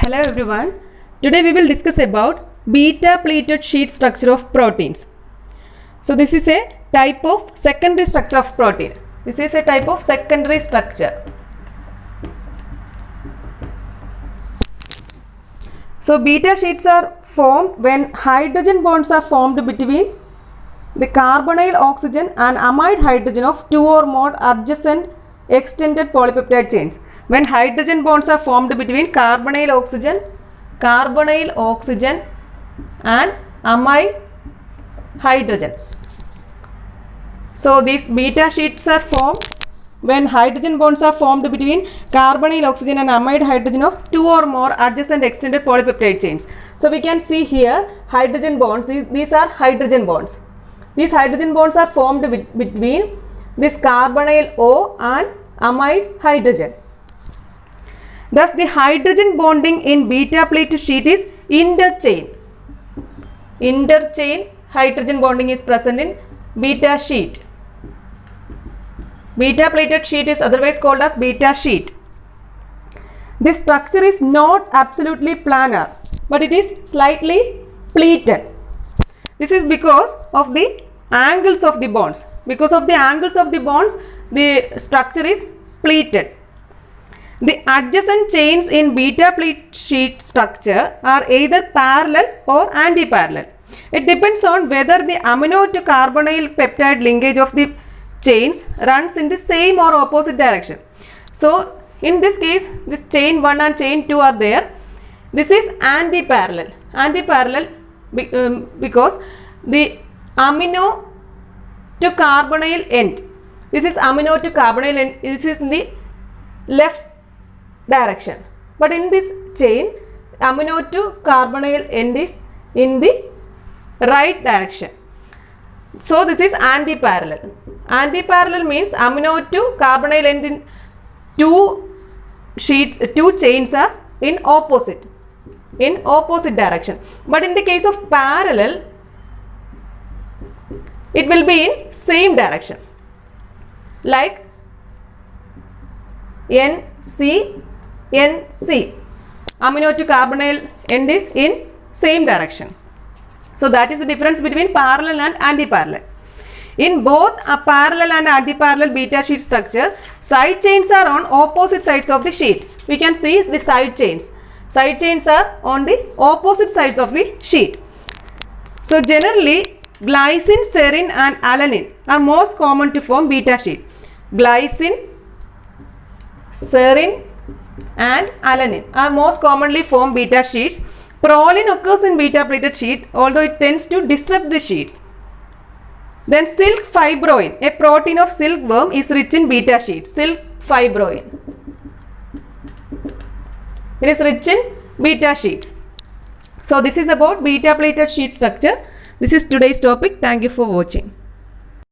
Hello everyone. Today we will discuss about beta pleated sheet structure of proteins. So this is a type of secondary structure of protein. This is a type of secondary structure. So beta sheets are formed when hydrogen bonds are formed between the carbonyl oxygen and amide hydrogen of two or more adjacent extended polypeptide chains. When hydrogen bonds are formed between carbonyl oxygen and amide hydrogen. So these beta sheets are formed when hydrogen bonds are formed between carbonyl oxygen and amide hydrogen of two or more adjacent extended polypeptide chains. So we can see here hydrogen bonds. These are hydrogen bonds. These hydrogen bonds are formed between this carbonyl O and amide hydrogen. Thus the hydrogen bonding in beta pleated sheet is interchain. Interchain hydrogen bonding is present in beta sheet. Beta pleated sheet is otherwise called as beta sheet. This structure is not absolutely planar, but it is slightly pleated. This is because of the angles of the bonds. Because of the angles of the bonds, the structure is pleated. The adjacent chains in beta pleat sheet structure are either parallel or anti-parallel. It depends on whether the amino to carbonyl peptide linkage of the chains runs in the same or opposite direction. So in this case, this chain 1 and chain 2 are there. This is anti-parallel. Anti-parallel because the amino to carbonyl end. This is amino to carbonyl end. This is in the left direction. But in this chain, amino to carbonyl end is in the right direction. So this is anti-parallel. Anti-parallel means amino to carbonyl end in two chains are in opposite direction. But in the case of parallel, it will be in same direction, like NC. Amino to carbonyl end is in same direction. So that is the difference between parallel and anti-parallel. In both a parallel and anti-parallel beta sheet structure, side chains are on opposite sides of the sheet. We can see the side chains. Side chains are on the opposite sides of the sheet. So generally, glycine, serine and alanine are most common to form beta sheet. Glycine, serine and alanine are most commonly form beta sheets. Proline occurs in beta pleated sheet, although it tends to disrupt the sheets. Then silk fibroin, a protein of silkworm, is rich in beta sheet. Silk fibroin. It is rich in beta sheets. So this is about beta pleated sheet structure. This is today's topic. Thank you for watching.